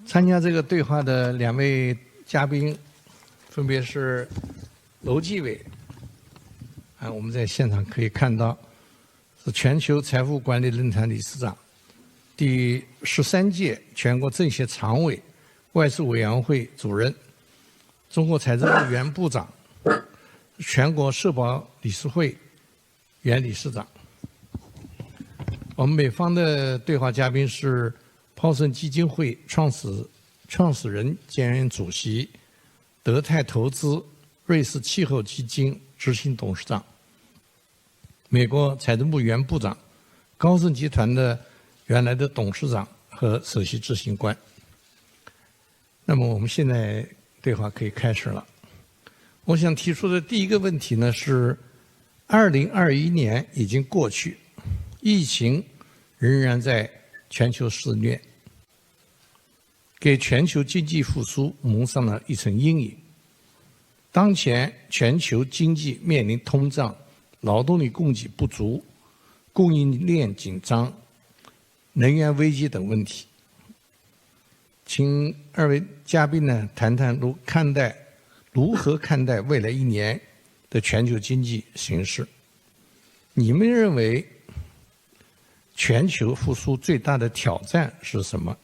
参加这个对话的两位嘉宾，分别是楼继伟，我们在现场可以看到，是全球财富管理论坛理事长，第13届全国政协常委、外事委员会主任，中国财政部原部长，全国社保理事会原理事长。我们美方的对话嘉宾是泡盛基金会创始人兼主席，德泰投资瑞士气候基金执行董事长，美国财政部原部长，高盛集团的原来的董事长和首席执行官。那么我们现在对话可以开始了。我想提出的第一个问题呢是，2021年已经过去，疫情仍然在全球肆虐，给全球经济复苏蒙上了一层阴影。当前全球经济面临通胀、劳动力供给不足、供应链紧张、能源危机等问题。请二位嘉宾呢谈谈如何看待未来1年的全球经济形势？你们认为全球复苏最大的挑战是什么？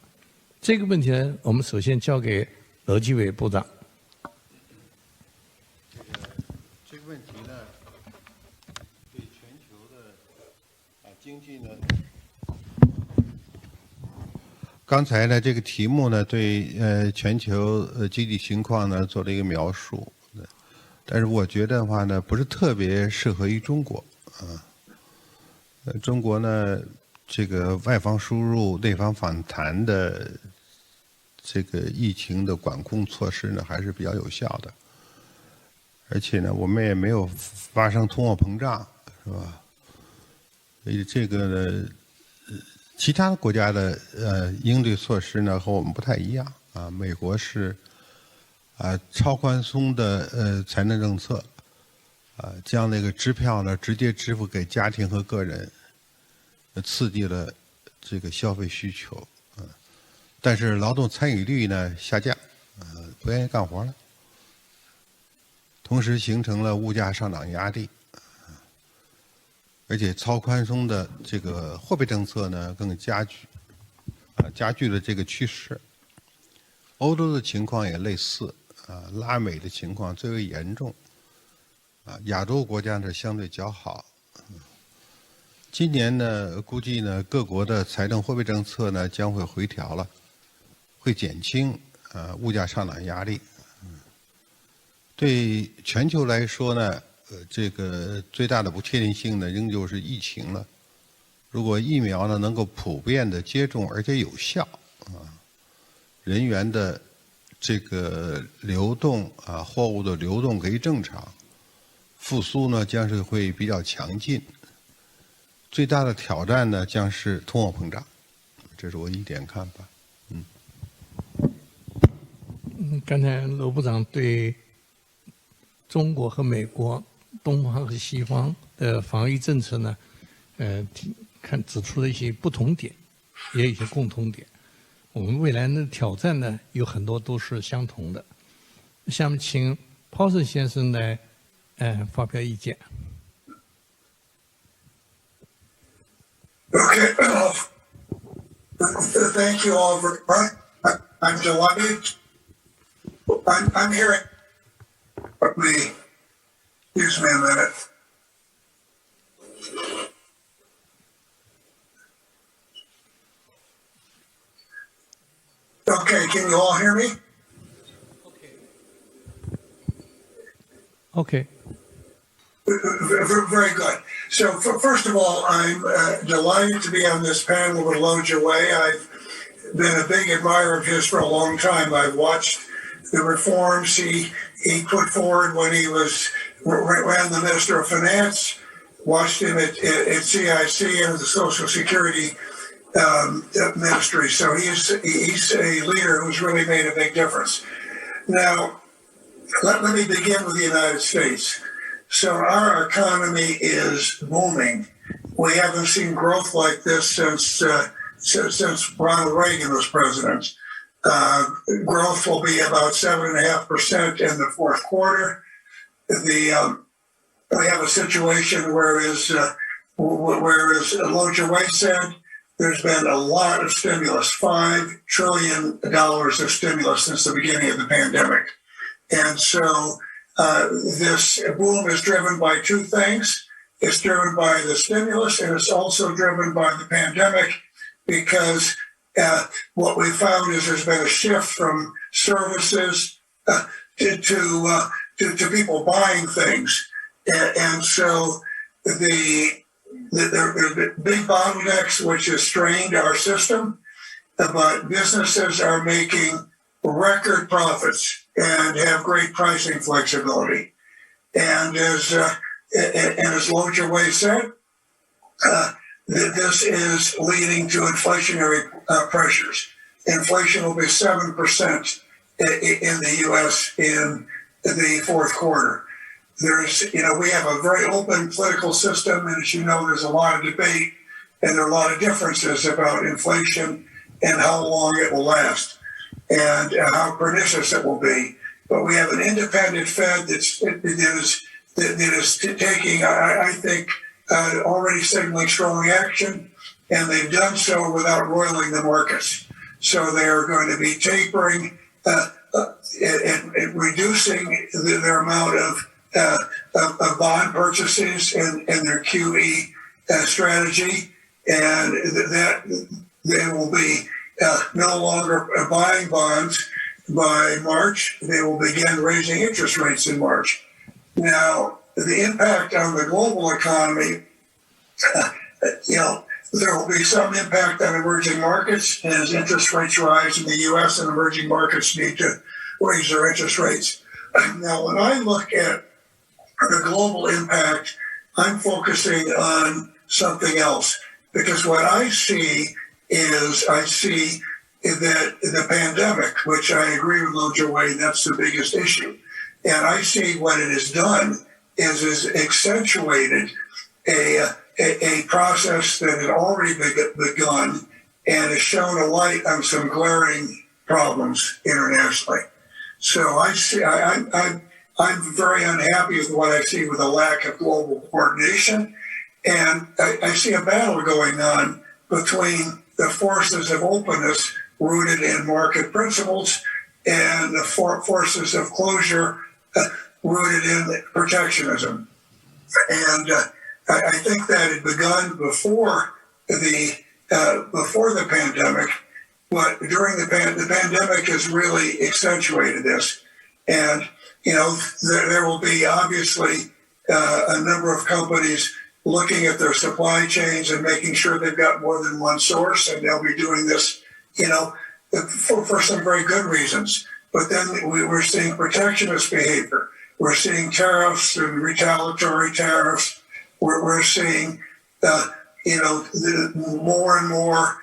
这个问题呢，我们首先交给楼继伟部长。这个问题呢，对全球的经济呢，刚才呢这个题目呢对全球经济情况呢做了一个描述，但是我觉得的话呢不是特别适合于中国中国呢这个外防输入、内防反弹的这个疫情的管控措施呢还是比较有效的，而且呢我们也没有发生通货膨胀，是吧？所以这个呢，其他国家的应对措施呢和我们不太一样啊。美国是超宽松的财政政策将那个支票呢直接支付给家庭和个人，刺激了这个消费需求但是劳动参与率呢下降不愿意干活了，同时形成了物价上涨压力而且超宽松的这个货币政策呢更加剧了这个趋势。欧洲的情况也类似拉美的情况最为严重亚洲国家呢相对较好。今年呢估计呢各国的财政货币政策呢将会回调了，会减轻物价上涨压力。对全球来说呢这个最大的不确定性呢仍旧是疫情了。如果疫苗呢能够普遍的接种而且有效人员的这个流动货物的流动可以正常，复苏呢将是会比较强劲。最大的挑战呢将是通货膨胀，这是我一点看法。刚才楼部长对中国和美国、东方和西方的防疫政策呢，指出了一些不同点，也有一些共同点。我们未来的挑战呢，有很多都是相同的。下面请泡盛先生来发表意见。Okay. Thank you all very much. I'm delighted. I'm hearing. Excuse me a minute. Okay, can you all hear me? Okay. Very good. So first of all, I'm delighted to be on this panel with Loja Wei. I've been a big admirer of his for a long time. I've watched the reforms he put forward when he ran the Minister of Finance, watched him at CIC and the Social Security Ministry. So he's a leader who's really made a big difference. Now, let me begin with the United States. So our economy is booming. We haven't seen growth like this since Ronald Reagan was president. Growth will be about 7.5% in the fourth quarter. We have a situation whereas Lo Wei said, there's been a lot of stimulus, $5 trillion of stimulus since the beginning of the pandemic. And so this boom is driven by two things. It's driven by the stimulus, and it's also driven by the pandemic, because what we found is there's been a shift from services to people buying things. And so the big bottlenecks, which has strained our system, but businesses are making record profits and have great pricing flexibility. And as Lo Wei said, this is leading to inflationary pressures. Inflation will be 7% in the U.S. in the fourth quarter. We have a very open political system, and as you know, there's a lot of debate and there are a lot of differences about inflation and how long it will last and how pernicious it will be. But we have an independent Fed that is taking, I think, already signaling strong action, and they've done so without roiling the markets. So they are going to be tapering and reducing their amount of bond purchases and their QE strategy, and that they will be no longer buying bonds by March. They will begin raising interest rates in March. Now, the impact on the global economy, there will be some impact on emerging markets as interest rates rise in the U.S. and emerging markets need to raise their interest rates. Now, when I look at the global impact, I'm focusing on something else, because what I see is that the pandemic, which I agree with Lo Wei, that's the biggest issue. And I see what it has done is accentuated a process that had already begun and has shown a light on some glaring problems internationally. So I'm very unhappy with what I see with a lack of global coordination. And I see a battle going on between the forces of openness rooted in market principles and the forces of closure rooted in protectionism. And I think that had begun before the pandemic, but during the pandemic has really accentuated this. And there will be obviously a number of companies looking at their supply chains and making sure they've got more than one source, and they'll be doing this, for some very good reasons. But then we're seeing protectionist behavior. We're seeing tariffs and retaliatory tariffs. We're seeing, more and more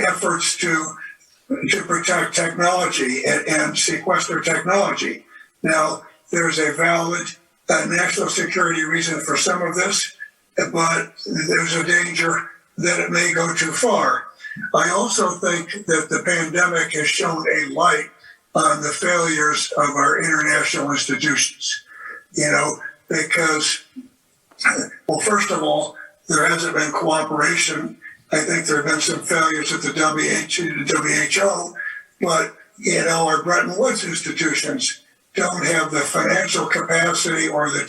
efforts to protect technology and sequester technology. Now, there's a valid national security reason for some of this, but there's a danger that it may go too far. I also think that the pandemic has shown a light on the failures of our international institutions, because, well, first of all, there hasn't been cooperation. I think there have been some failures at the WHO, but, our Bretton Woods institutions don't have the financial capacity or the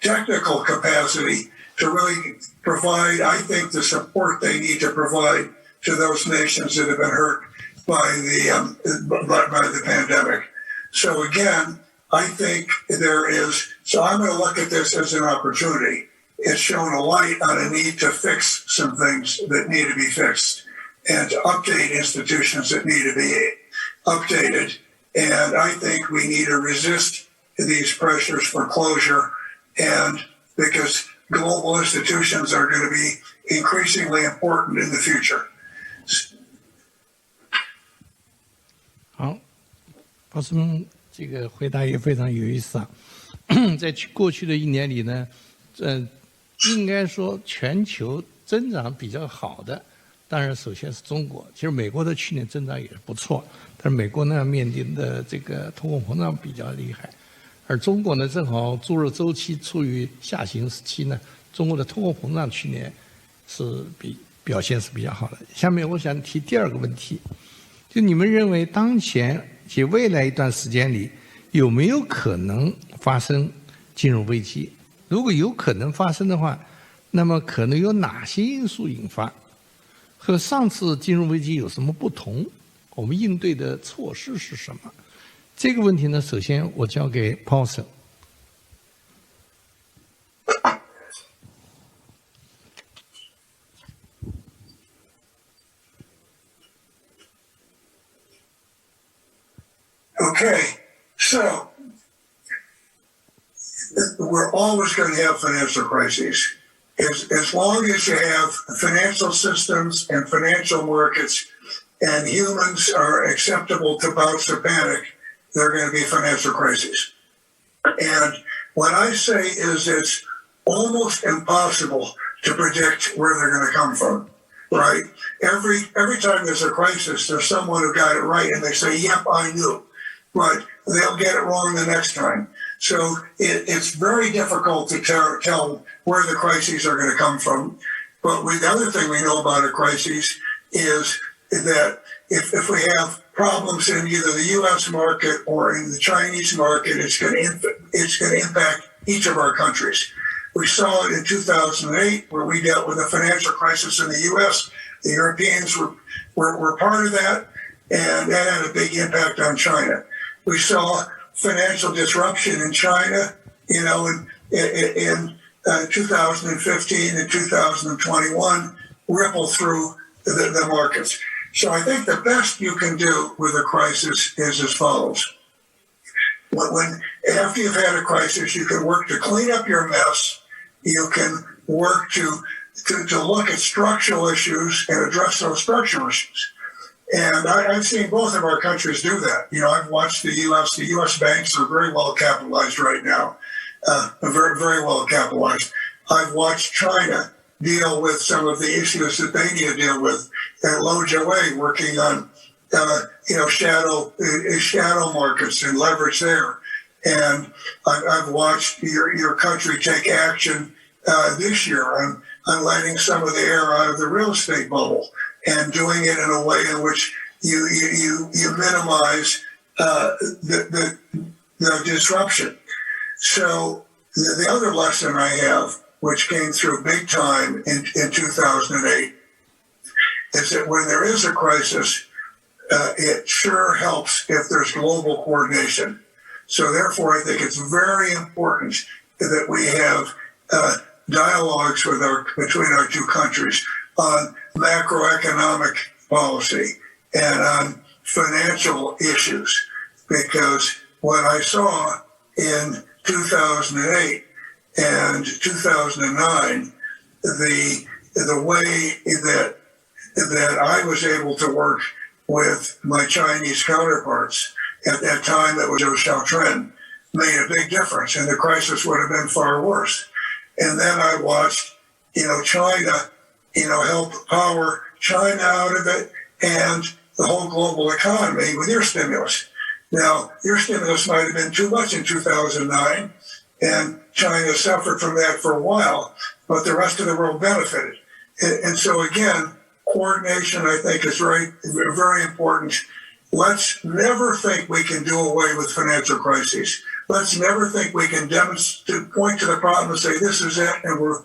technical capacity to really provide, I think, the support they need to provide to those nations that have been hurt by the pandemic. So again, I think so I'm going to look at this as an opportunity. It's shown a light on a need to fix some things that need to be fixed and to update institutions that need to be updated. And I think we need to resist these pressures for closure, and because global institutions are going to be increasingly important in the future. 好，鲍斯蒙这个回答也非常有意思啊。在过去的一年里呢，应该说全球增长比较好的当然首先是中国。其实美国的去年增长也是不错，但是美国呢面临的这个通货膨胀比较厉害，而中国呢正好猪肉周期处于下行时期呢，中国的通货膨胀去年是表现是比较好的。下面我想提第二个问题，就你们认为当前及未来一段时间里有没有可能发生金融危机？如果有可能发生的话，那么可能有哪些因素引发？和上次金融危机有什么不同？我们应对的措施是什么？这个问题呢，首先我交给 Paulson。Okay, so we're always going to have financial crises. As long as you have financial systems and financial markets and humans are acceptable to bouts of panic, there are going to be financial crises. And what I say is it's almost impossible to predict where they're going to come from, right? Every time there's a crisis, there's someone who got it right and they say, yep, I knew. But they'll get it wrong the next time. So it's very difficult to tell where the crises are going to come from. But the other thing we know about a crisis is that if we have problems in either the U.S. market or in the Chinese market, it's going to impact each of our countries. We saw it in 2008 where we dealt with a financial crisis in the U.S. The Europeans were part of that, and that had a big impact on China. We saw financial disruption in China, in 2015 and 2021 ripple through the markets. So I think the best you can do with a crisis is as follows. After you've had a crisis, you can work to clean up your mess. You can work to look at structural issues and address those structural issues. And I've seen both of our countries do that. I've watched the U.S. The U.S. banks are very well capitalized right now, very, very well capitalized. I've watched China deal with some of the issues that they need to deal with. And Lo Jiawei working on, shadow markets and leverage there. And I've watched your country take action this year on letting some of the air out of the real estate bubble, and doing it in a way in which you minimize the disruption. So the other lesson I have, which came through big time in 2008, is that when there is a crisis, it sure helps if there's global coordination. So therefore, I think it's very important that we have dialogues between our two countries on macroeconomic policy and on financial issues, because what I saw in 2008 and 2009, the way that I was able to work with my Chinese counterparts at that time, that was Zhou Xiaotren, made a big difference, and the crisis would have been far worse. And then I watched, China, help power China out of it and the whole global economy with your stimulus. Now, your stimulus might have been too much in 2009, and China suffered from that for a while, but the rest of the world benefited. And so again, coordination, I think, is very, very important. Let's never think we can do away with financial crises. Let's never think we can point to the problem and say, this is it, and we're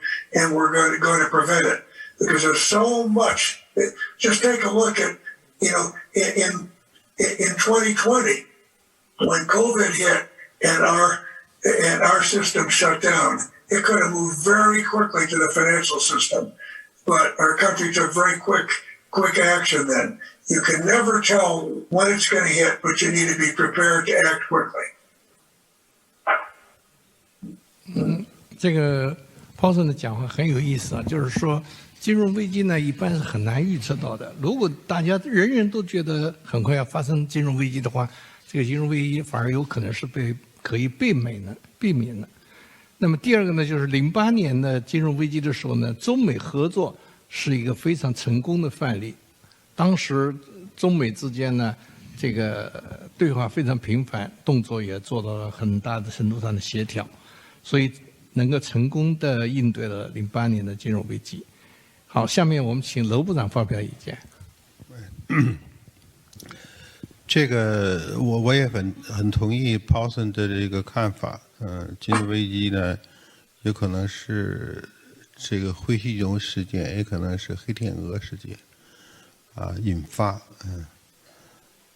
going to prevent it. Because there's so much. Just take a look at, in 2020, when COVID hit and our system shut down, it could have moved very quickly to the financial system. But our country took very quick action then. You can never tell when it's going to hit, but you need to be prepared to act quickly. 这个 Paulson 的讲话很有意思啊，就是说金融危机呢一般是很难预测到的。如果大家人人都觉得很快要发生金融危机的话，这个金融危机反而有可能是可以避免的。那么第二个呢，就是08年的金融危机的时候呢，中美合作是一个非常成功的范例。当时中美之间呢，这个对话非常频繁，动作也做到了很大的程度上的协调，所以能够成功的应对了08年的金融危机。好，下面我们请娄部长发表意见。这个我也很同意 Paulson 的这个看法。金融危机呢，有可能是这个灰犀牛事件，也可能是黑天鹅事件引发。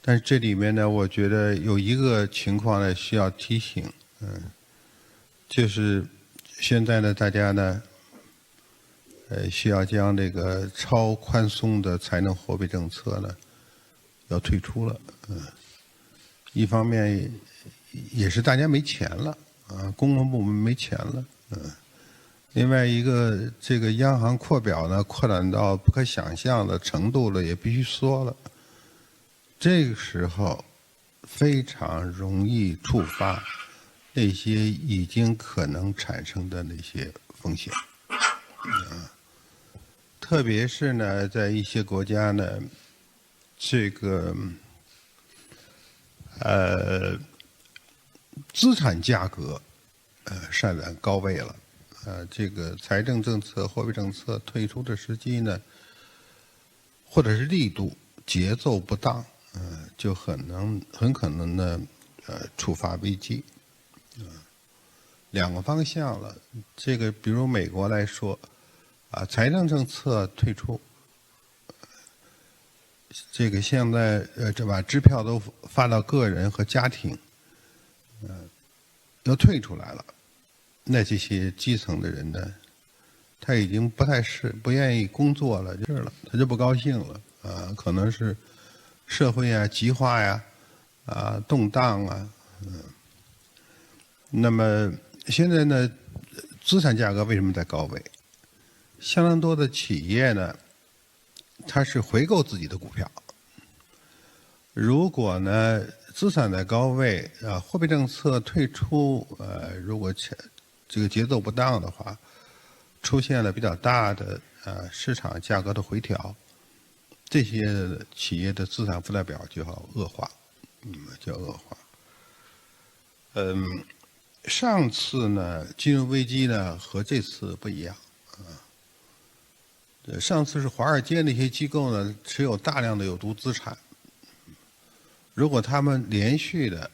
但是这里面呢，我觉得有一个情况呢需要提醒，就是现在呢，大家呢，需要将这个超宽松的财政货币政策呢，要退出了。一方面也是大家没钱了公共部门没钱了。另外一个，这个央行扩表呢，扩展到不可想象的程度了，也必须缩了。这个时候非常容易触发那些已经可能产生的那些风险。特别是呢，在一些国家呢，这个资产价格上涨高位了，这个财政政策、货币政策退出的时机呢，或者是力度、节奏不当，就很可能呢，触发危机。两个方向了，这个比如美国来说，财政政策退出。这个现在这把支票都发到个人和家庭，又退出来了。那这些基层的人呢，他已经不愿意工作了，他就不高兴了可能是社会极化呀，动荡啊，那么现在呢，资产价格为什么在高位？相当多的企业呢，它是回购自己的股票。如果呢资产在高位货币政策退出如果这个节奏不当的话，出现了比较大的市场价格的回调，这些企业的资产负债表就要恶化，上次呢金融危机呢和这次不一样上次是华尔街那些机构呢持有大量的有毒资产，如果他们连续的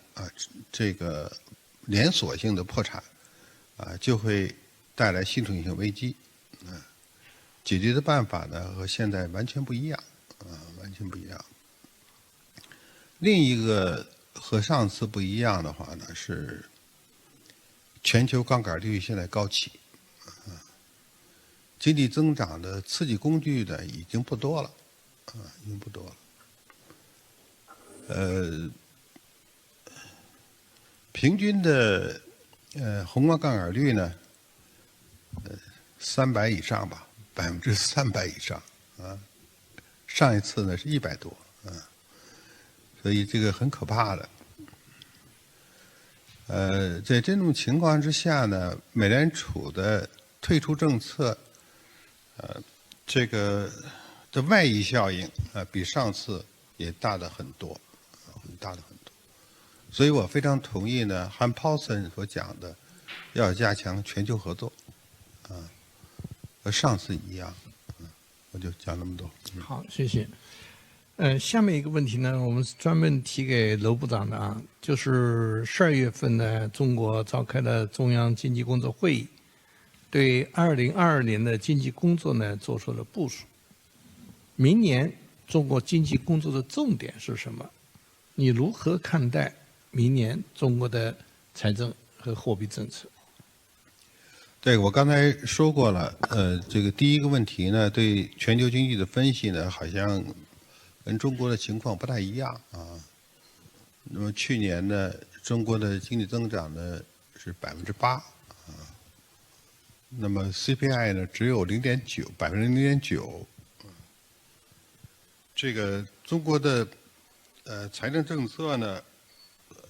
这个连锁性的破产就会带来系统性危机解决的办法呢和现在完全不一样完全不一样。另一个和上次不一样的话呢是全球杠杆率现在高企经济增长的刺激工具呢已经不多了平均的宏观杠杆率呢300以上吧，300%以上上一次呢是100多所以这个很可怕的。在这种情况之下呢，美联储的退出政策这个的外溢效应比上次也大得很多所以我非常同意呢汉Paulson所讲的要加强全球合作和上次一样我就讲那么多好，谢谢。下面一个问题呢，我们是专门提给娄部长的就是12月份呢，中国召开了中央经济工作会议，对2022年的经济工作呢做出了部署。明年中国经济工作的重点是什么？你如何看待明年中国的财政和货币政策？对，我刚才说过了，这个第一个问题呢，对全球经济的分析呢，好像跟中国的情况不太一样那么去年呢，中国的经济增长呢是8%那么 CPI 呢只有0.9%，这个中国的财政政策呢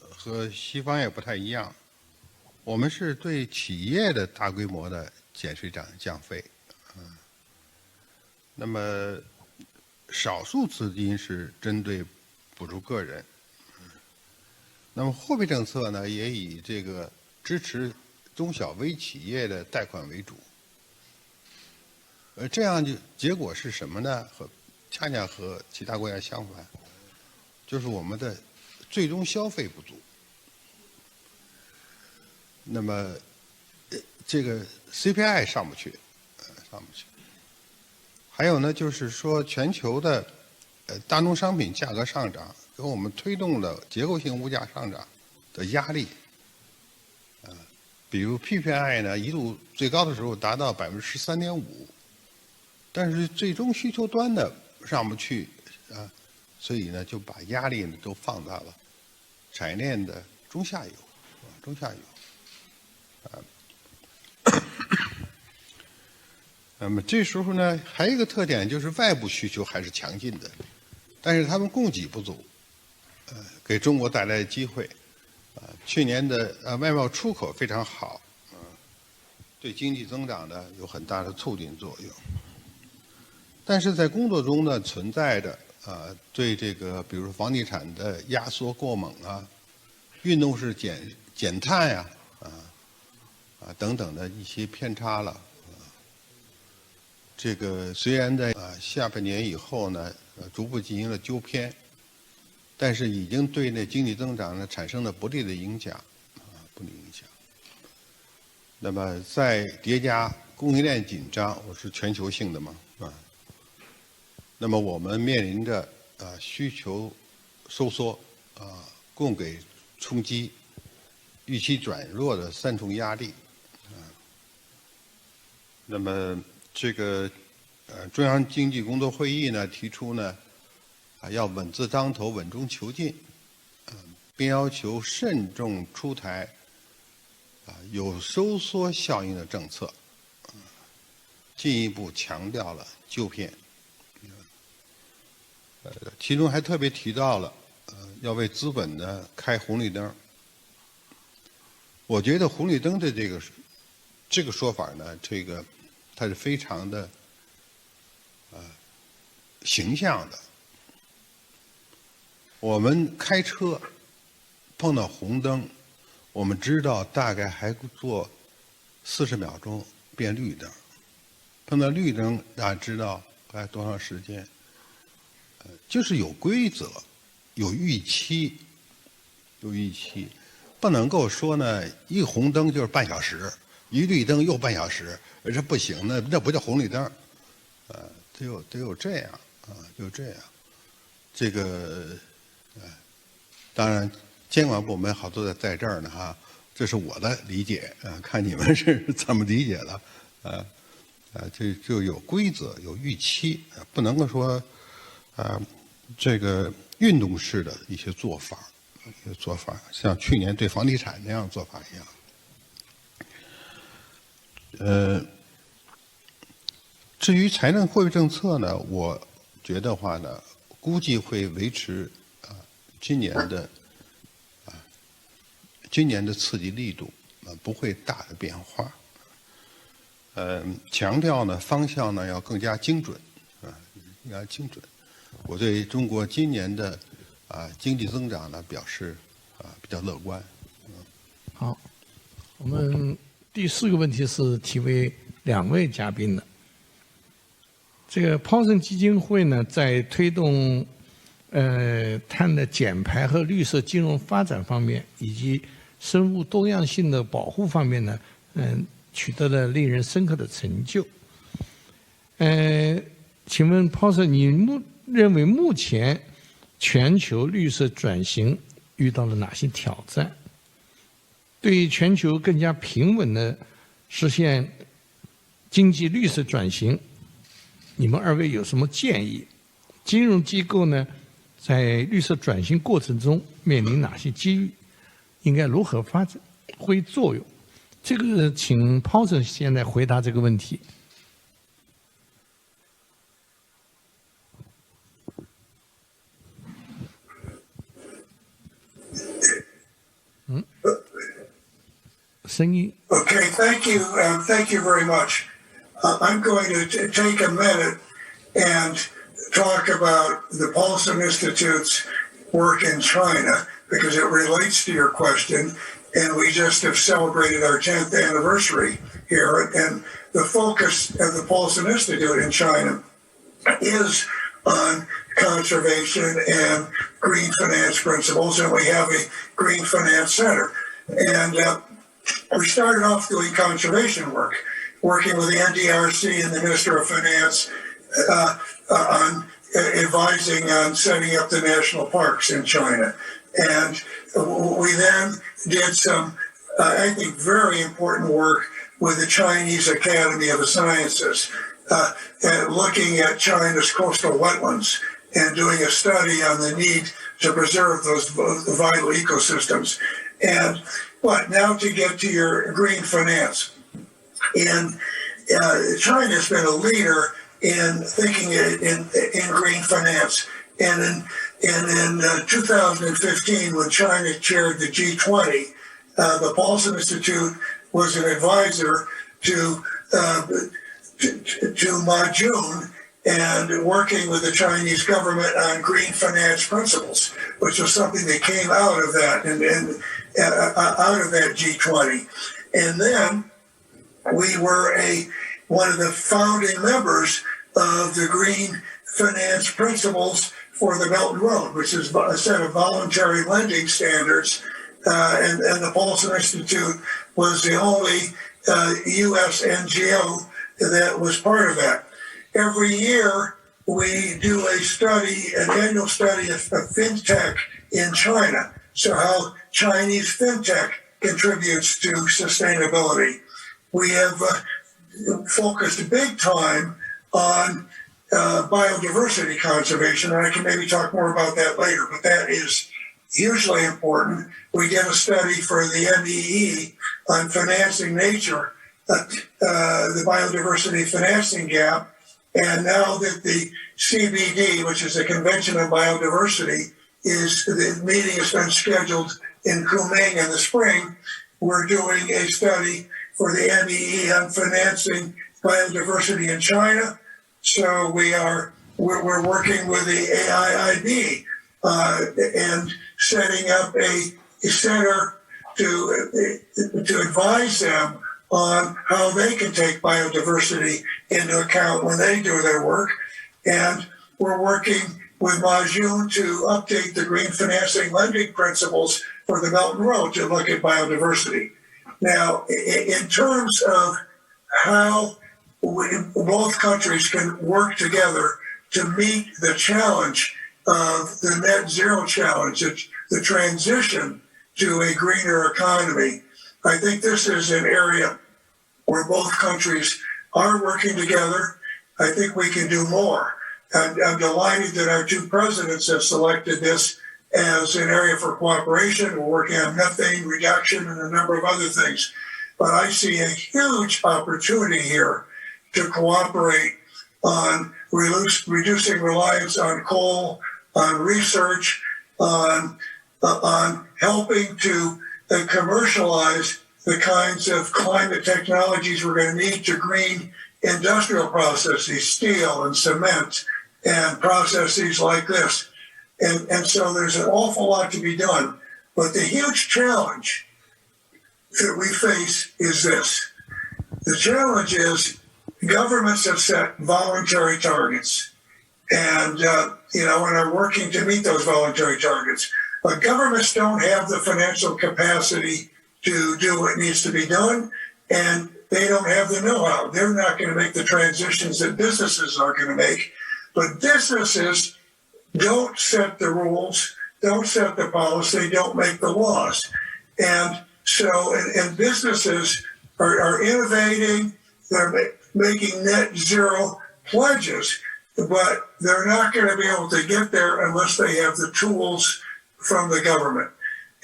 和西方也不太一样。我们是对企业的大规模的减税降费那么少数资金是针对补助个人。那么货币政策呢，也以这个支持中小微企业的贷款为主。这样就结果是什么呢？恰恰和其他国家相反，就是我们的最终消费不足。那么这个 CPI 上不去，上不去。还有呢，就是说全球的大宗商品价格上涨，给我们推动了结构性物价上涨的压力。比如 PPI 呢，一度最高的时候达到13.5%，但是最终需求端呢上不去啊，所以呢就把压力呢都放到了产业链的中下游，中下游。那么这时候呢，还有一个特点就是外部需求还是强劲的，但是他们供给不足，给中国带来的机会，去年的外贸出口非常好，对经济增长呢有很大的促进作用。但是在工作中呢存在着对这个比如说房地产的压缩过猛啊，运动式减碳呀等等的一些偏差了。这个虽然在下半年以后呢逐步进行了纠偏，但是已经对那经济增长呢产生了不利的影响，不利影响。那么再叠加供应链紧张，我是全球性的嘛那么我们面临着需求收缩供给冲击、预期转弱的三重压力那么这个中央经济工作会议呢提出呢要稳字当头、稳中求进并要求慎重出台有收缩效应的政策进一步强调了纠偏其中还特别提到了要为资本呢开红绿灯。我觉得红绿灯的这个说法呢，它是非常的形象的。我们开车碰到红灯，我们知道大概还做40秒钟变绿灯，碰到绿灯大家知道该多长时间。就是有规则，有预期，不能够说呢一红灯就是半小时，一绿灯又半小时，这不行，那不叫红绿灯，得有这样就这样。这个当然监管部门好多在这儿呢哈，这是我的理解看你们是怎么理解的这就有规则有预期不能够说这个运动式的一些做法，像去年对房地产那样做法一样。至于财政货币政策呢，我觉得话呢，估计会维持今年的刺激力度不会大的变化。强调呢方向呢要更加精准更加精准。我对中国今年的经济增长呢表示比较乐观。好，我们第4个问题是提为2位嘉宾的。这个泡盛基金会呢，在推动碳的减排和绿色金融发展方面，以及生物多样性的保护方面呢，取得了令人深刻的成就。请问泡盛，你认为目前全球绿色转型遇到了哪些挑战？对全球更加平稳的实现经济绿色转型，你们2位有什么建议？金融机构呢，在绿色转型过程中面临哪些机遇？应该如何发挥作用？这个请泡盛现在回答这个问题。声音。Okay, thank you very much. I'm going to take a minute and talk about the Paulson Institute's work in China, because it relates to your question. And we just have celebrated our 10th anniversary here. And the focus of the Paulson Institute in China is on conservation and green finance principles. And we have a green finance center. And we started off doing conservation work, working with the NDRC and the Minister of Finance on advising on setting up the national parks in China. And we then did some, I think, very important work with the Chinese Academy of the Sciences, looking at China's coastal wetlands and doing a study on the need to preserve those vital ecosystems. And now to get to your green finance. And China has been a leader in thinking in green finance. And in 2015, when China chaired the G20, the Paulson Institute was an advisor to Ma Jun, and working with the Chinese government on green finance principles, which was something that came out of that and out of that G20. And then we were one of the founding members of the Green Finance Principles for the Belt and Road, which is a set of voluntary lending standards. And the Paulson Institute was the only U.S. NGO that was part of that. Every year, we do an annual study of fintech in China. So how Chinese fintech contributes to sustainability. We have focused big time on biodiversity conservation, and I can maybe talk more about that later, but that is hugely important. We did a study for the MEE on financing nature, the biodiversity financing gap, and now that the CBD, which is the Convention on Biodiversity, the meeting has been scheduled in Kunming in the spring, we're doing a study for the MEE on financing biodiversity in China. So we're working with the AIIB and setting up a center to advise them on how they can take biodiversity into account when they do their work. And we're working with Ma Jun to update the green financing lending principles for the Belt and Road to look at biodiversity. Now, in terms of how both countries can work together to meet the challenge of the net zero challenge, the transition to a greener economy, I think this is an area where both countries are working together. I think we can do more. And I'm delighted that our two presidents have selected this as an area for cooperation. We're working on methane reduction and a number of other things. But I see a huge opportunity here to cooperate on reducing reliance on coal, on research, on helping to commercialize the kinds of climate technologies we're going to need to green industrial processes, steel and cement, and processes like this. And so there's an awful lot to be done. But the huge challenge that we face is this. The challenge is governments have set voluntary targets and are working to meet those voluntary targets. But governments don't have the financial capacity to do what needs to be done, and they don't have the know-how. They're not going to make the transitions that businesses are going to make. But businesses don't set the rules, don't set the policy, don't make the laws. And so, and businesses are innovating, they're making net zero pledges, but they're not going to be able to get there unless they have the tools from the government.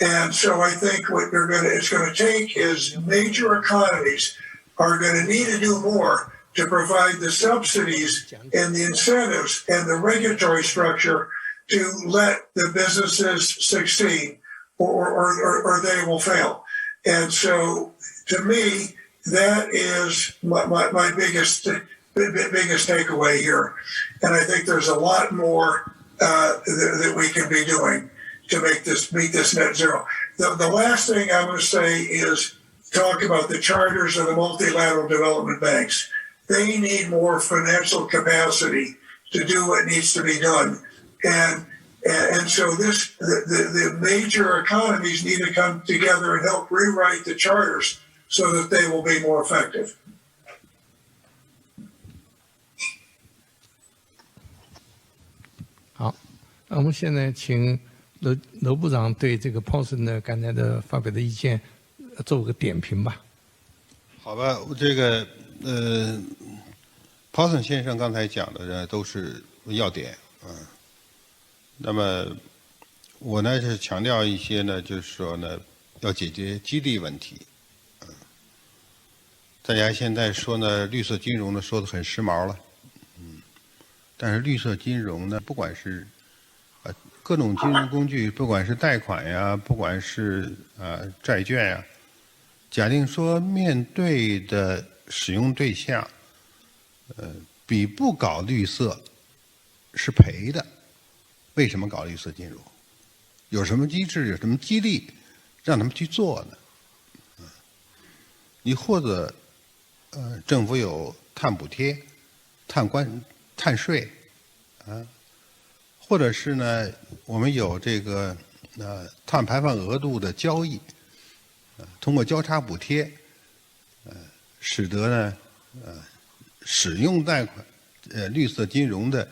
And so I think what it's going to take is major economies are going to need to do more to provide the subsidies and the incentives and the regulatory structure to let the businesses succeed, or they will fail. And so, to me, that is my biggest biggest takeaway here. And I think there's a lot more that we can be doing to meet this net zero. The last thing I'm going to say is talk about the charters of the multilateral development banks. They need more financial capacity to do what needs to be done. And so the major economies need to come together and help rewrite the charters so that they will be more effective. 好，那我们现在请楼部长对这个 Paulson 的刚才的发表的意见做个点评吧。好吧，这个Paulson 先生刚才讲的呢都是要点啊。那么我呢是强调一些呢，就是说呢要解决激励问题。大家现在说呢绿色金融呢说的很时髦了，但是绿色金融呢，不管是各种金融工具，不管是贷款呀，不管是债券呀，假定说面对的使用对象，比不搞绿色是赔的，为什么搞绿色金融？有什么机制，有什么激励让他们去做呢？你或者政府有碳补贴、碳税啊，或者是呢，我们有这个碳排放额度的交易，通过交叉补贴，使得呢使用贷款绿色金融的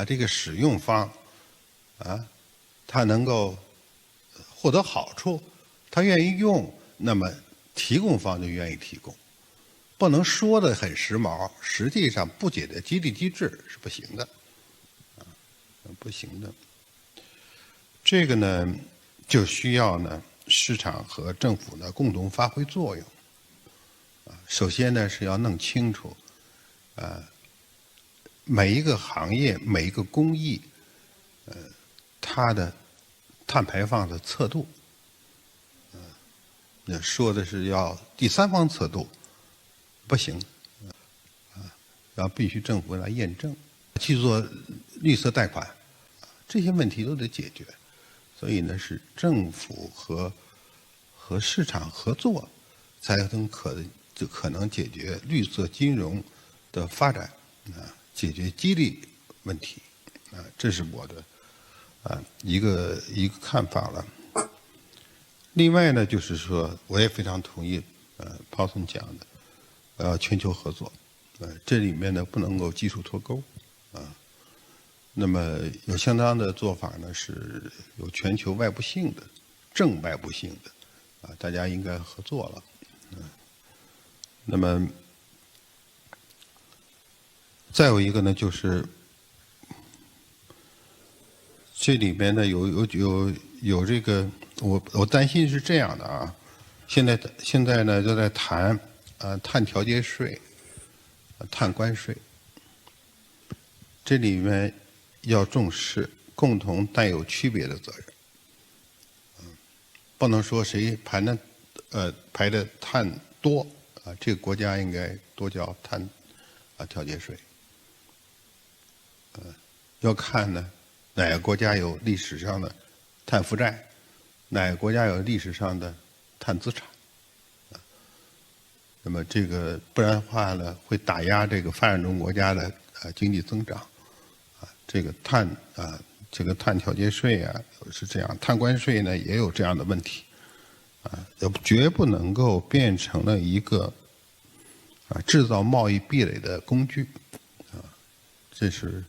这个使用方他能够获得好处，他愿意用，那么提供方就愿意提供。不能说的很时髦，实际上不解决激励机制是不行的，不行的。这个呢，就需要呢市场和政府呢共同发挥作用。首先呢是要弄清楚，每一个行业、每一个工艺，它的碳排放的测度，说的是要第三方测度。不行，要必须政府来验证，去做绿色贷款，这些问题都得解决。所以呢，是政府和市场合作，才可能解决绿色金融的发展解决激励问题这是我的一个看法了。另外呢，就是说，我也非常同意Paulson 讲的。全球合作，这里面呢不能够技术脱钩，那么有相当的做法呢是有全球外部性的、正外部性的，大家应该合作了，那么再有一个呢就是这里面呢有这个，我担心是这样的啊，现在呢都在谈。碳调节税、碳关税，这里面要重视共同担有区别的责任，不能说谁排的碳多这个国家应该多交碳调节税，要看呢哪个国家有历史上的碳负债，哪个国家有历史上的碳资产。那么这个不然的话呢，会打压这个发展中国家的经济增长，这个碳调节税是这样，碳关税呢也有这样的问题，绝不能够变成了一个制造贸易壁垒的工具，这是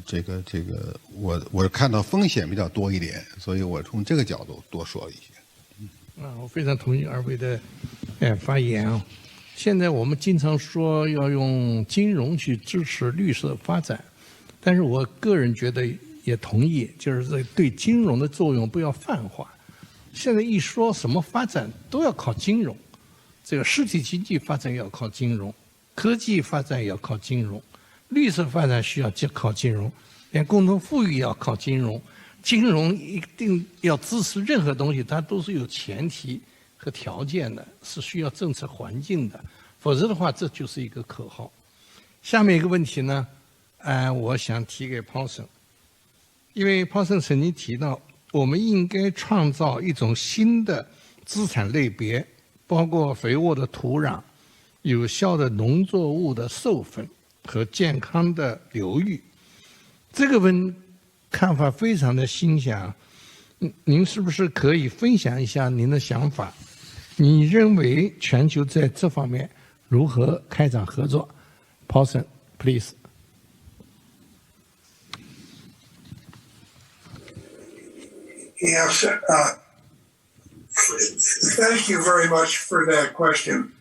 这个我看到风险比较多一点，所以我从这个角度多说了一些。我非常同意二位的发言啊。现在我们经常说要用金融去支持绿色发展，但是我个人觉得也同意，就是对金融的作用不要泛化。现在一说什么发展都要靠金融，这个实体经济发展要靠金融，科技发展也要靠金融，绿色发展需要靠金融，连共同富裕也要靠金融。金融一定要支持任何东西，它都是有前提和条件的，是需要政策环境的，否则的话，这就是一个口号。下面一个问题呢，我想提给 Paulson， 因为 Paulson 曾经提到，我们应该创造一种新的资产类别，包括肥沃的土壤、有效的农作物的授粉和健康的流域。这个看法非常的新鲜，您是不是可以分享一下您的想法？你认为全球在这方面如何开展合作 ？Paulson, please. Yes, thank you very much for that question,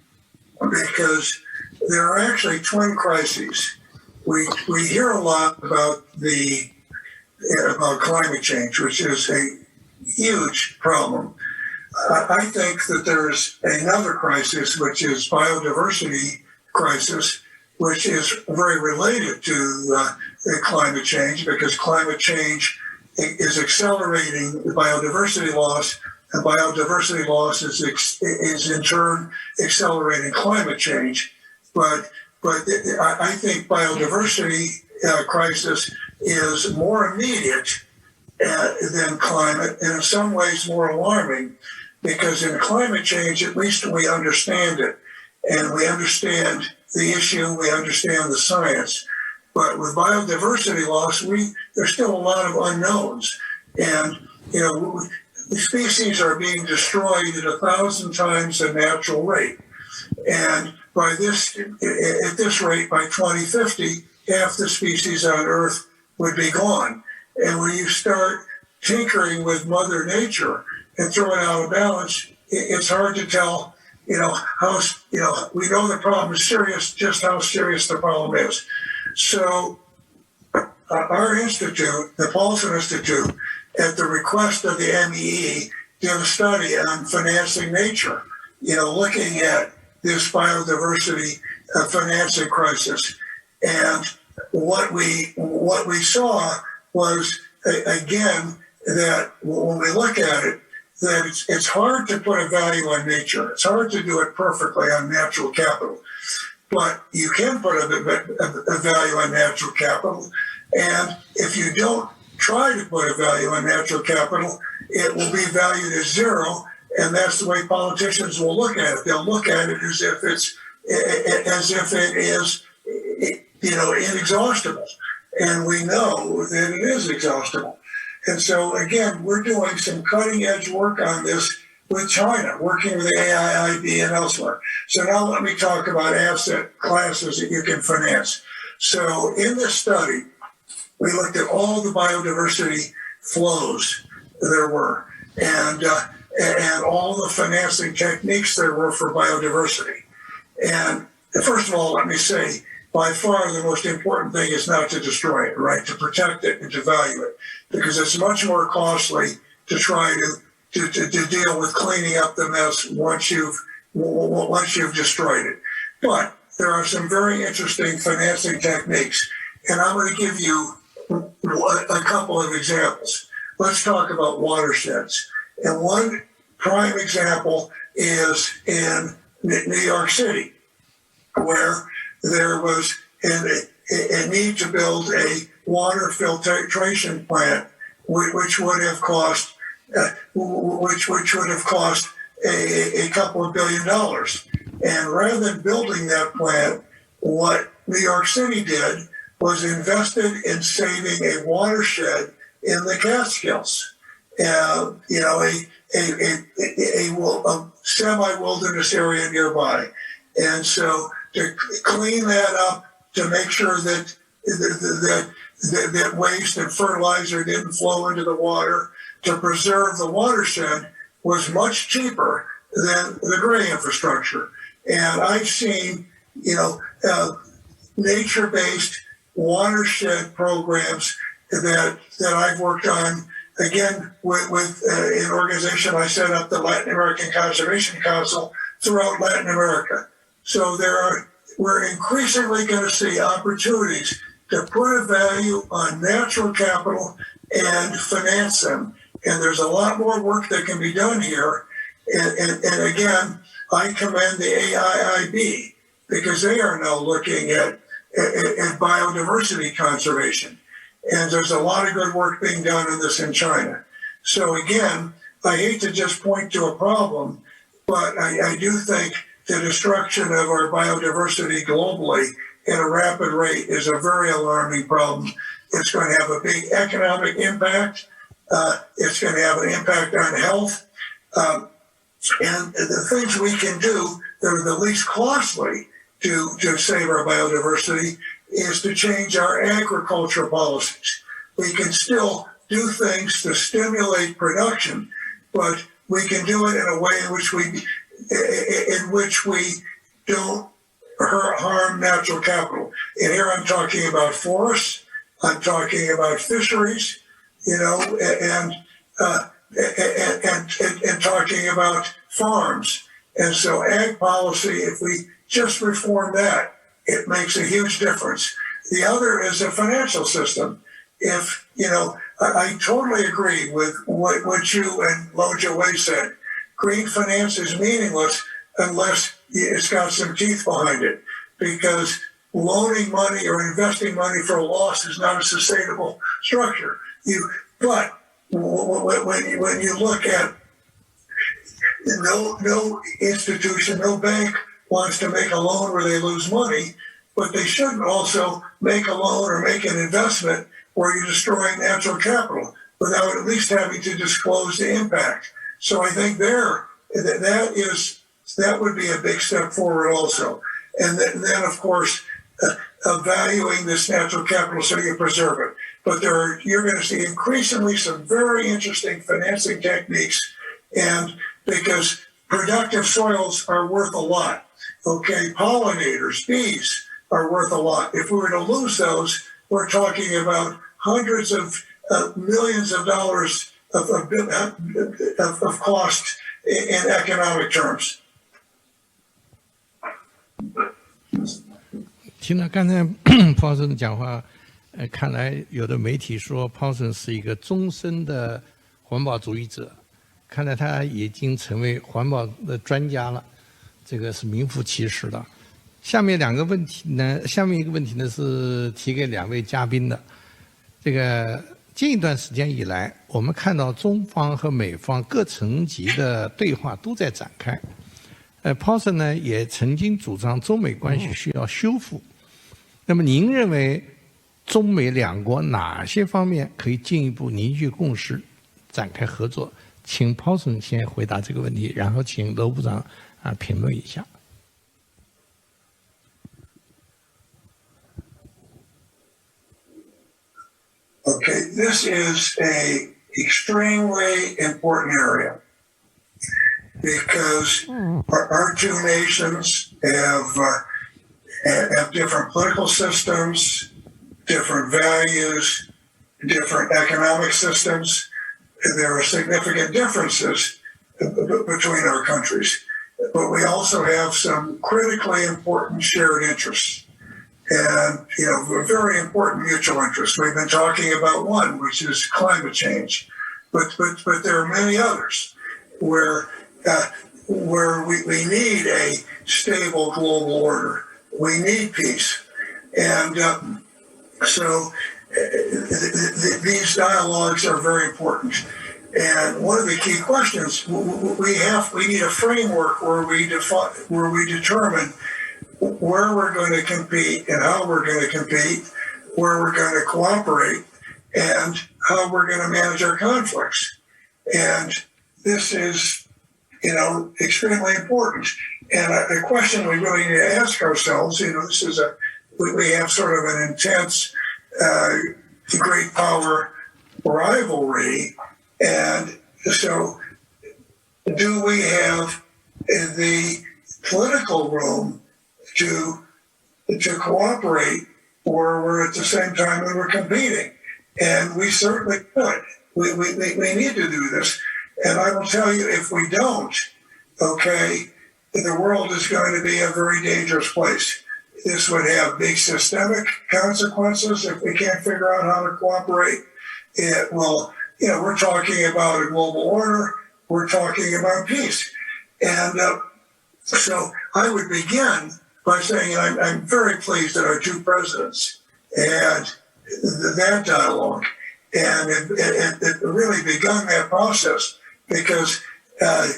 because there are actually twin crises. We hear a lot about climate change, which is a huge problem. I think that there's another crisis, which is biodiversity crisis, which is very related to climate change, because climate change is accelerating biodiversity loss, and biodiversity loss is in turn accelerating climate change. But I think biodiversity crisis is more immediate than climate, and in some ways more alarming, because in climate change, at least we understand it, and we understand the issue, we understand the science. But with biodiversity loss, there's still a lot of unknowns. And, the species are being destroyed at 1,000 times the natural rate. And at this rate, by 2050, half the species on Earth would be gone. And when you start tinkering with Mother Nature and throw it out of balance, it's hard to tell, how, we know the problem is serious, just how serious the problem is. So our institute, the Paulson Institute, at the request of the MEE, did a study on financing nature, looking at this biodiversity financing crisis. And what we saw was, again, that when we look at it, that it's hard to put a value on nature. It's hard to do it perfectly on natural capital. But you can put a value on natural capital. And if you don't try to put a value on natural capital, it will be valued as zero. And that's the way politicians will look at it. They'll look at it as if it is, inexhaustible. And we know that it is exhaustible. And so, again, we're doing some cutting-edge work on this with China, working with the AIIB and elsewhere. So now let me talk about asset classes that you can finance. So in this study, we looked at all the biodiversity flows there were, and all the financing techniques there were for biodiversity. And first of all, let me say, by far the most important thing is not to destroy it, right? To protect it and to value it, because it's much more costly to try to deal with cleaning up the mess once you've destroyed it. But there are some very interesting financing techniques, and I'm going to give you a couple of examples. Let's talk about watersheds. And one prime example is in New York City, where there was a need to build a water filtration plant, which would have cost a couple of $1 billion. And rather than building that plant, what New York City did was invested in saving a watershed in the Catskills, a semi-wilderness area nearby. And so to clean that up, to make sure that waste and fertilizer didn't flow into the water, to preserve the watershed was much cheaper than the gray infrastructure. And I've seen, nature-based watershed programs that I've worked on, again, with an organization I set up, the Latin American Conservation Council, throughout Latin America. So we're increasingly going to see opportunities to put a value on natural capital and finance them. And there's a lot more work that can be done here. And again, I commend the AIIB, because they are now looking at at biodiversity conservation. And there's a lot of good work being done on this in China. So again, I hate to just point to a problem, but I do think the destruction of our biodiversity globally at a rapid rate is a very alarming problem. It's going to have a big economic impact. It's going to have an impact on health. And the things we can do that are the least costly to save our biodiversity is to change our agriculture policies. We can still do things to stimulate production, but we can do it in a way in which we don't harm natural capital. And here I'm talking about forests, I'm talking about fisheries, and talking about farms. And so ag policy, if we just reform that, it makes a huge difference. The other is the financial system. If, I totally agree with what you and Lo Jiawei said. Green finance is meaningless unless it's got some teeth behind it, because loaning money or investing money for a loss is not a sustainable structure. But when you look at no institution, no bank wants to make a loan where they lose money, but they shouldn't also make a loan or make an investment where you're destroying natural capital without at least having to disclose the impact. So I think that would be a big step forward also. And then of course, valuing this natural capital so you preserve it. But you're going to see increasingly some very interesting financing techniques, and because productive soils are worth a lot. Okay, pollinators, bees are worth a lot. If we were to lose those, we're talking about hundreds of millions of dollars of cost in economic terms. 听了刚才Paulson 的讲话，看来有的媒体说Paulson是一个终身的环保主义者，看来他已经成为环保的专家了，这个是名副其实的。下面一个问题呢是提给两位嘉宾的。这个近一段时间以来，我们看到中方和美方各层级的对话都在展开。Paulson 呢也曾经主张中美关系需要修复。那么您认为中美两国哪些方面可以进一步凝聚共识，展开合作？请 Paulson 先回答这个问题，然后请罗部长评论一下。Okay, this is an extremely important area because our two nations have different political systems, different values, different economic systems. There are significant differences between our countries, but we also have some critically important shared interests. And, very important mutual interests. We've been talking about one, which is climate change. But there are many others where we need a stable global order. We need peace. And so these dialogues are very important. And one of the key questions, we need a framework where we determine where we're going to compete and how we're going to compete, where we're going to cooperate, and how we're going to manage our conflicts. And this is, extremely important. And a question we really need to ask ourselves, this is we have sort of an intense great power rivalry. And so do we have the political room to cooperate where we're at the same time when we're competing? And we certainly could. We need to do this. And I will tell you, if we don't, the world is going to be a very dangerous place. This would have big systemic consequences if we can't figure out how to cooperate. It will, we're talking about a global order. We're talking about peace. And so I would begin by saying I'm very pleased that our two presidents had that dialogue, and it really begun that process because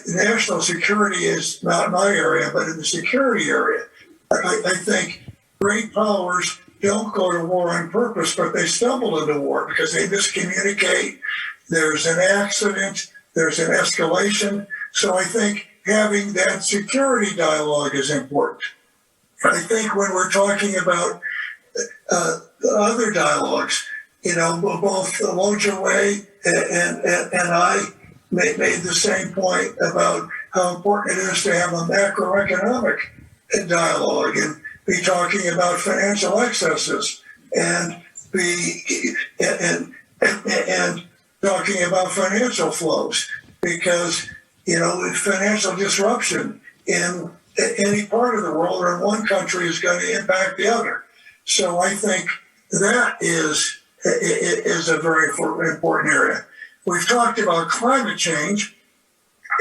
national security is not my area, but in the security area, I think great powers don't go to war on purpose, but they stumble into war because they miscommunicate. There's an accident, there's an escalation. So I think having that security dialogue is important. I think when we're talking about other dialogues, both Lo Jiawei and I made the same point about how important it is to have a macroeconomic dialogue and be talking about financial excesses and talking about financial flows, because financial disruption in any part of the world or in one country is going to impact the other. So I think that is a very important area. We've talked about climate change,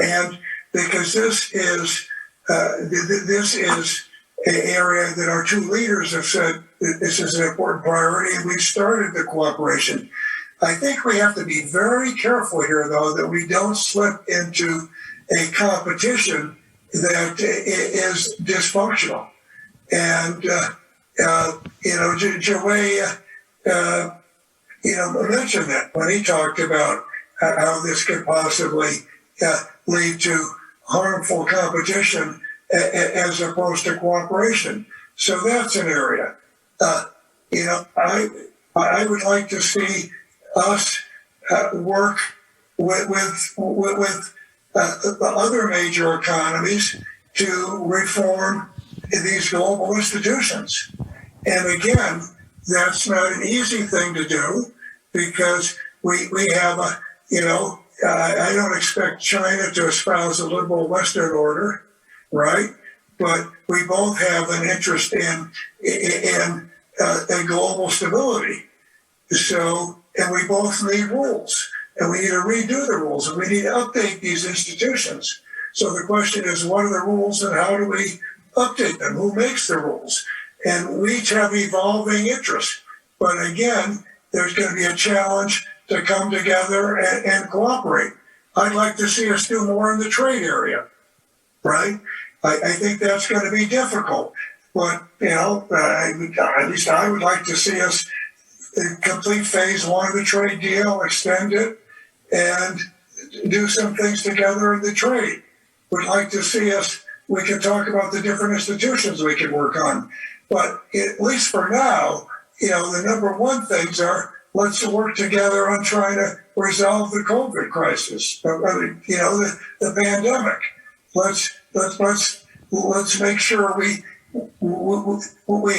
and because this is an area that our two leaders have said that this is an important priority, and we've started the cooperation. I think we have to be very careful here, though, that we don't slip into a competition that is dysfunctional. And Jiawei mentioned that when he talked about how this could possibly lead to harmful competition as opposed to cooperation. So that's an area. I would like to see us work with other major economies to reform these global institutions. And again, that's not an easy thing to do because we have I don't expect China to espouse a liberal Western order, right? But we both have an interest in global stability. So, and we both need rules, and we need to redo the rules, and we need to update these institutions. So the question is, what are the rules and how do we update them? Who makes the rules? And we each have evolving interests. But again, there's going to be a challenge to come together and cooperate. I'd like to see us do more in the trade area, right? I think that's going to be difficult. But, at least I would like to see us complete phase one of the trade deal, extend it, and do some things together in the trade. We'd like to see us, we can talk about the different institutions we can work on. But at least for now, the number one things are, let's work together on trying to resolve the COVID crisis, the pandemic. Let's make sure we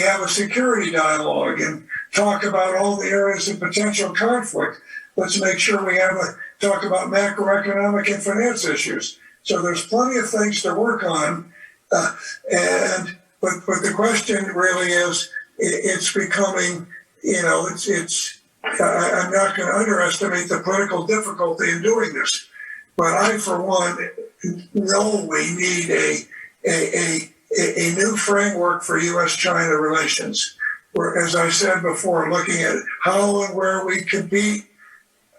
have a security dialogue and talk about all the areas of potential conflict. Let's make sure we talk about macroeconomic and finance issues. So there's plenty of things to work on, but the question really is, it's becoming, I'm not going to underestimate the political difficulty in doing this, but I, for one, know we need a new framework for U.S.-China relations. Where, as I said before, looking at how and where we compete,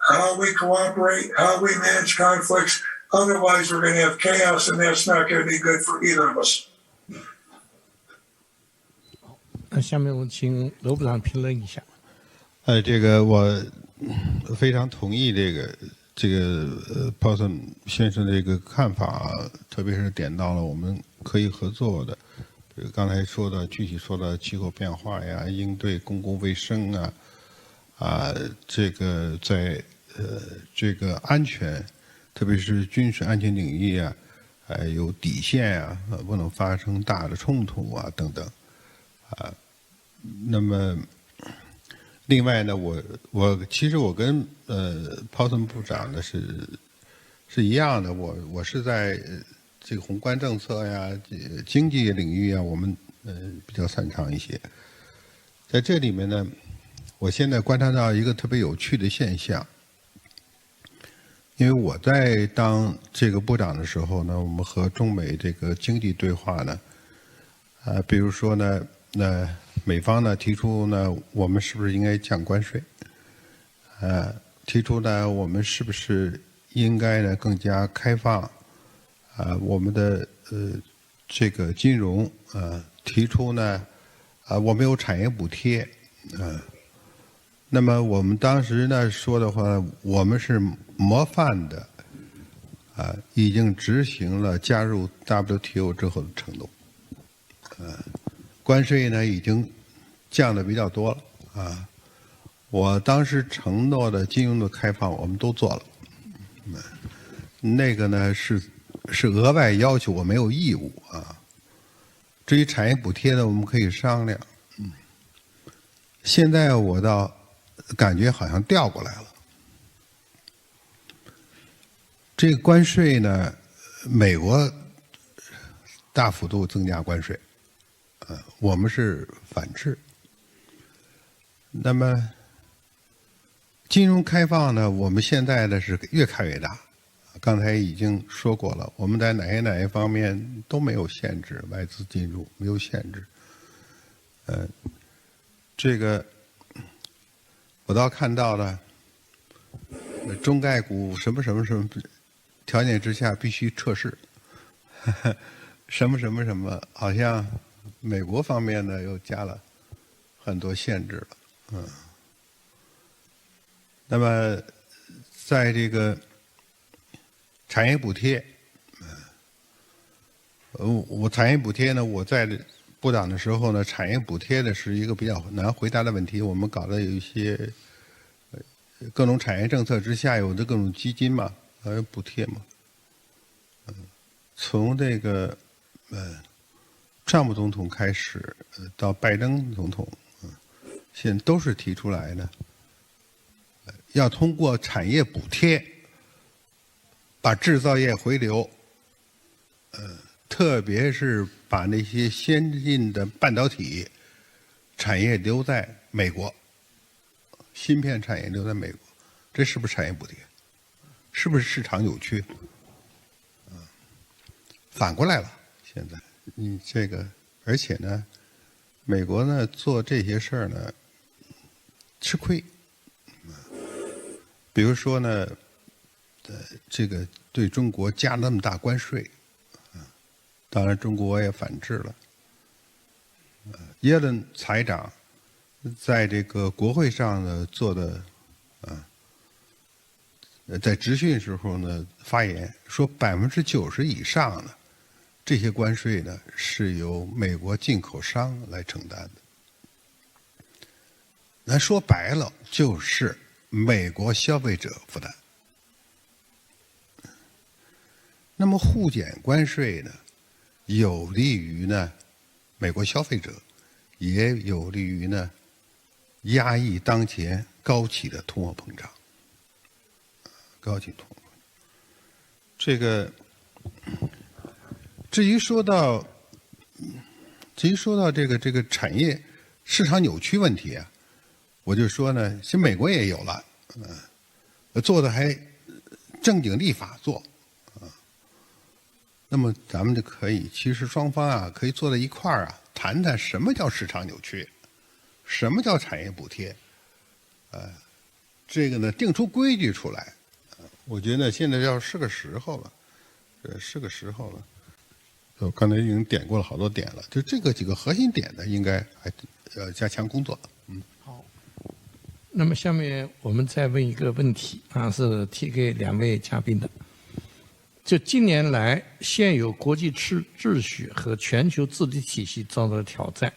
how we cooperate, how we manage conflicts. Otherwise, we're going to have chaos, and that's not going to be good for either of us. 那下面我请罗部长评论一下。这个我非常同意这个Paulson 先生的这个看法，特别是点到了我们可以合作的，比如刚才具体说的气候变化呀，应对公共卫生这个在这个安全，特别是军事安全领域有底线不能发生大的冲突等等那么另外呢，其实我跟Paulson 部长的是一样的，我是在这个宏观政策经济领域我们比较擅长一些。在这里面呢，我现在观察到一个特别有趣的现象，因为我在当这个部长的时候呢，我们和中美这个经济对话呢，比如说呢，美方呢提出呢，我们是不是应该降关税？提出呢，我们是不是应该呢更加开放？我们的这个金融提出呢，我们有产业补贴，那么我们当时呢说的话，我们是模范的，已经执行了加入 WTO 之后的承诺，关税呢已经降的比较多了，我当时承诺的金融的开放我们都做了，那个呢是额外要求，我没有义务啊。至于产业补贴呢，我们可以商量。现在我倒感觉好像调过来了。这个关税呢，美国大幅度增加关税，我们是反制。那么金融开放呢，我们现在呢是越开越大。刚才已经说过了，我们在哪些方面都没有限制，外资进入没有限制。这个我倒看到了，中概股什么条件之下必须测试，什么，好像美国方面呢又加了很多限制了，那么在这个产业补贴，我产业补贴呢，我在部长的时候呢，产业补贴呢是一个比较难回答的问题。我们搞的有一些各种产业政策之下有的各种基金嘛，还有补贴嘛。从这个川普总统开始，到拜登总统，现在都是提出来呢，要通过产业补贴把制造业回流，特别是把那些先进的半导体产业留在美国，芯片产业留在美国，这是不是产业补贴？是不是市场扭曲？反过来了，现在你这个，而且呢，美国呢做这些事儿呢吃亏，比如说呢，这个对中国加那么大关税，当然中国也反制了。耶伦财长在这个国会上呢做的，在质询时候呢发言说90%以上的这些关税呢是由美国进口商来承担的。那说白了就是美国消费者负担。那么互减关税呢，有利于呢美国消费者，也有利于呢压抑当前高企的通货膨胀。这个至于说到这个产业市场扭曲问题啊，我就说呢，其实美国也有了，做的还正经立法做，那么咱们就可以，其实双方啊可以坐在一块儿啊，谈谈什么叫市场扭曲，什么叫产业补贴，这个呢定出规矩出来，我觉得现在是个时候了，是个时候了。我刚才已经点过了好多点了，就这个几个核心点呢，应该还要加强工作。好。那么下面我们再问一个问题啊，是提给两位嘉宾的。就近年来现有国际秩序和全球治理体系遭到挑战，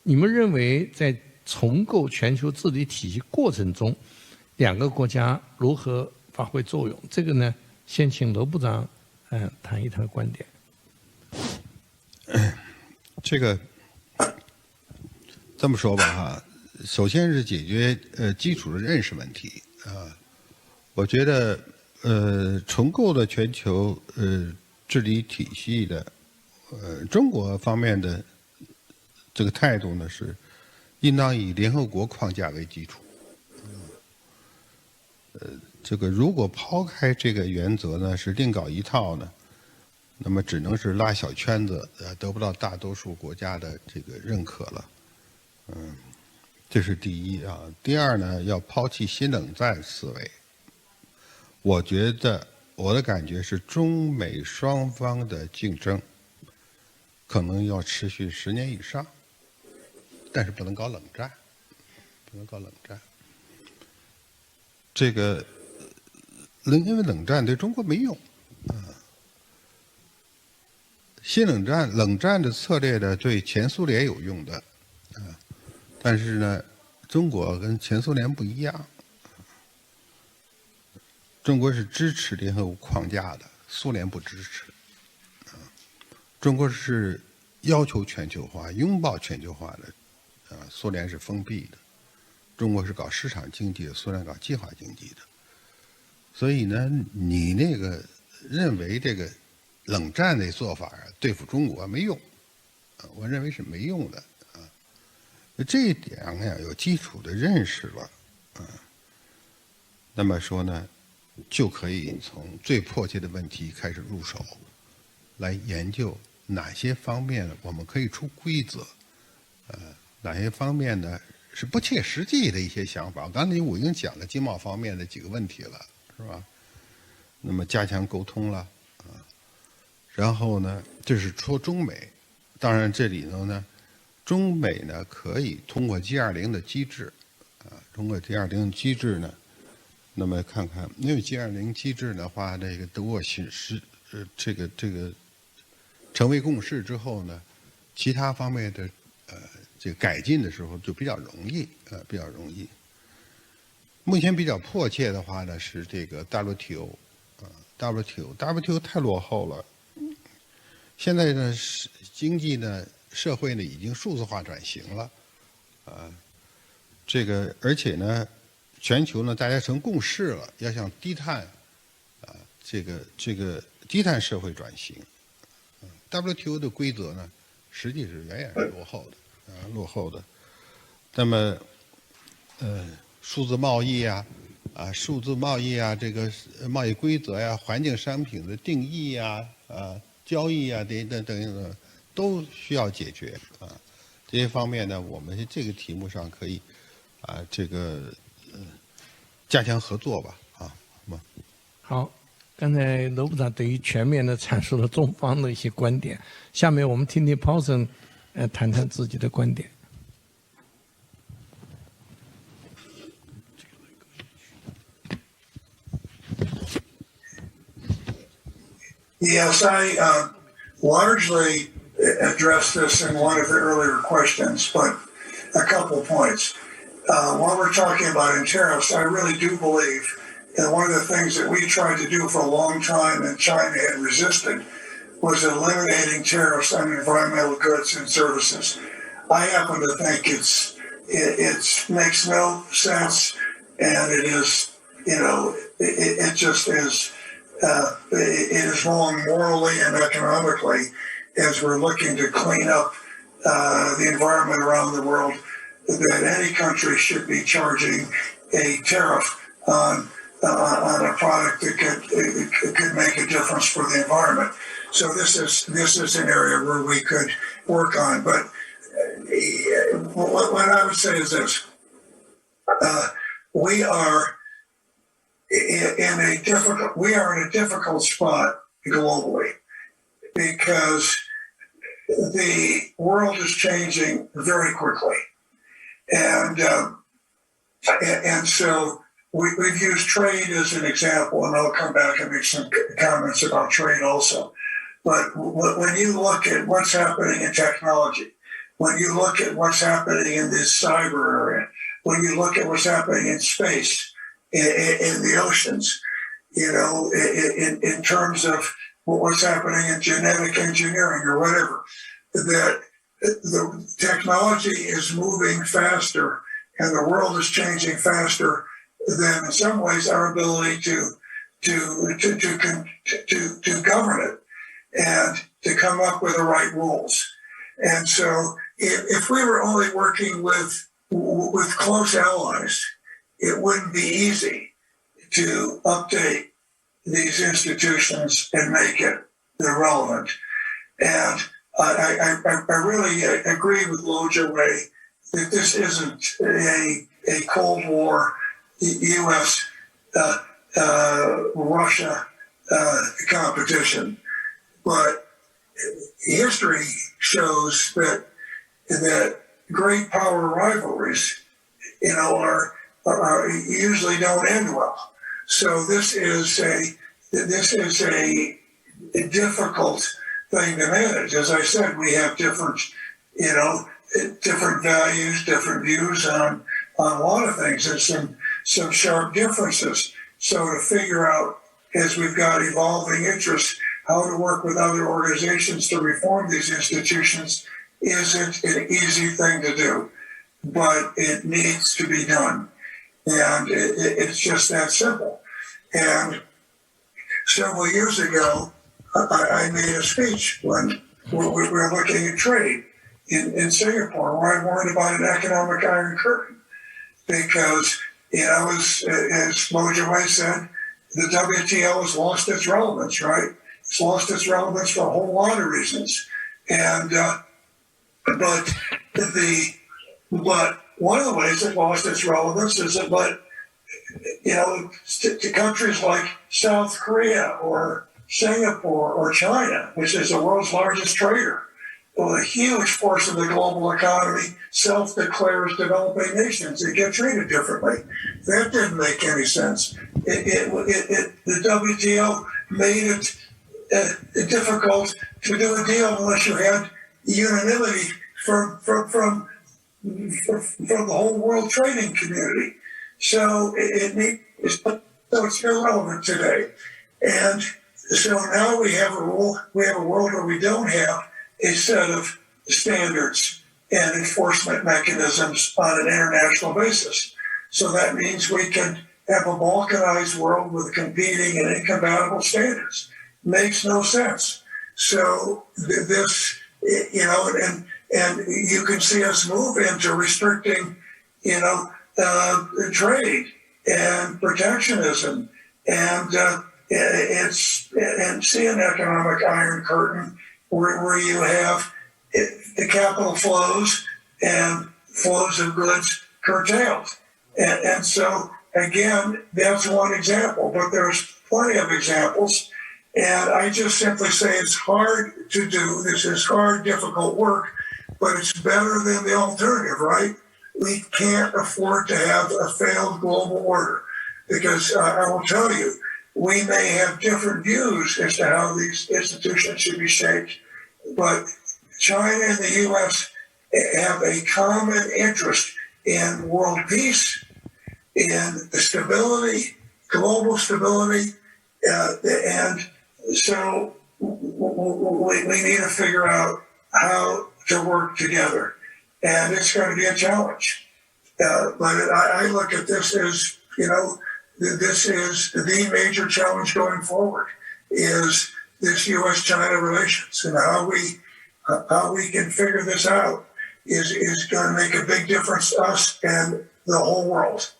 你们认为在重构全球治理体系过程中，两个国家如何发挥作用？这个呢，先请罗部长谈一谈观点。这个这么说吧哈，首先是解决基础的认识问题啊。我觉得重构的全球治理体系的中国方面的这个态度呢是应当以联合国框架为基础。这个如果抛开这个原则呢，是另搞一套呢，那么只能是拉小圈子，得不到大多数国家的这个认可了。这是第一啊。第二呢，要抛弃新冷战思维。我觉得我的感觉是，中美双方的竞争可能要持续10年以上，但是不能搞冷战，不能搞冷战。这个，因为冷战对中国没用。新冷战的策略呢，对前苏联有用的，但是呢，中国跟前苏联不一样，中国是支持联合国框架的，苏联不支持，中国是要求全球化、拥抱全球化的，苏联是封闭的，中国是搞市场经济的，苏联搞计划经济的，所以呢，你那个认为这个冷战的做法对付中国没用，我认为是没用的啊。这一点呀有基础的认识了，那么说呢，就可以从最迫切的问题开始入手，来研究哪些方面我们可以出规则，哪些方面呢是不切实际的一些想法。刚才我已经讲了经贸方面的几个问题了，是吧？那么加强沟通了。然后呢，这是说中美，当然这里头呢，中美呢可以通过 G20 的机制，通过 G20 机制呢，那么看看，因为 G20 机制的话，这个如果这个成为共识之后呢，其他方面的这个改进的时候就比较容易，比较容易。目前比较迫切的话呢是这个 WTO 太落后了。现在呢，经济呢，社会呢已经数字化转型了，这个而且呢，全球呢大家成共识了，要向低碳，这个低碳社会转型。WTO 的规则呢，实际是远远是落后的，落后的。那么，数字贸易啊，这个贸易规则呀，环境商品的定义呀，交易啊，等，都需要解决啊。这些方面呢，我们这个题目上可以加强合作吧，好，刚才罗部长对于全面的阐述了中方的一些观点，下面我们听听鲍森谈谈自己的观点。Yes, I largely addressed this in one of the earlier questions, but a couple points. While we're talking about in tariffs, I really do believe that one of the things that we tried to do for a long time and China had resisted was eliminating tariffs on environmental goods and services. I happen to think it makes no sense, and it is, it just is. It is wrong morally and economically as we're looking to clean up the environment around the world, that any country should be charging a tariff on a product that could make a difference for the environment. So this is an area where we could work on. But what I would say is this: we are in a difficult spot globally because the world is changing very quickly, and so we've used trade as an example, and I'll come back and make some comments about trade also. But when you look at what's happening in technology, when you look at what's happening in this cyber area, when you look at what's happening in space, in the oceans, in terms of what's happening in genetic engineering or whatever, that the technology is moving faster and the world is changing faster than, in some ways, our ability to govern it and to come up with the right rules. And so if we were only working with close allies, it wouldn't be easy to update these institutions and make it they're relevant. And I really agree with Lo Jiwei that this isn't a Cold War U.S. Russia competition, but history shows that great power rivalries, are usually don't end well. So this is a difficult thing to manage. As I said, we have different values, different views on a lot of things, and some sharp differences. So to figure out, as we've got evolving interests, how to work with other organizations to reform these institutions isn't an easy thing to do, but it needs to be done. And it's just that simple. And several years ago, I made a speech when we were looking at trade in Singapore, where I warned about an economic iron curtain. Because, as Lo Jiwei said, the WTO has lost its relevance, right? It's lost its relevance for a whole lot of reasons. And, but one of the ways it lost its relevance is that, to countries like South Korea or Singapore or China, which is the world's largest trader, a huge portion of the global economy self-declares developing nations. They get treated differently. That didn't make any sense. The WTO made it difficult to do a deal unless you had unanimity from the whole world trading community. So it's irrelevant today. And so now we have a world where we don't have a set of standards and enforcement mechanisms on an international basis. So that means we can have a balkanized world with competing and incompatible standards. Makes no sense. So this, and you can see us move into restricting, trade and protectionism, and see an economic iron curtain where you have the capital flows and flows of goods curtailed. And so, again, that's one example, but there's plenty of examples. And I just simply say it's hard to do. This is hard, difficult work, but it's better than the alternative, right? We can't afford to have a failed global order, because I will tell you, we may have different views as to how these institutions should be shaped, but China and the U.S. have a common interest in world peace, in the stability, global stability, and so we need to figure out how to work together. And it's going to be a challenge. But I look at this as, this is the major challenge going forward, is this U.S.-China relations, and how we can figure this out is going to make a big difference to us and the whole world.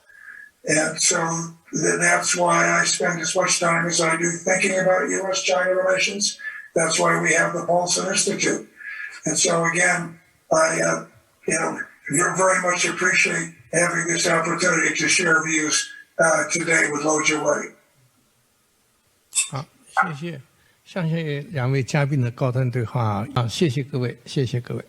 And so that's why I spend as much time as I do thinking about U.S.-China relations. That's why we have the Paulson Institute. And so again, I very much appreciate having this opportunity to share views today with Lo Jiwei. 好，谢谢，谢谢两位嘉宾的高端对话啊，谢谢各位，谢谢各位。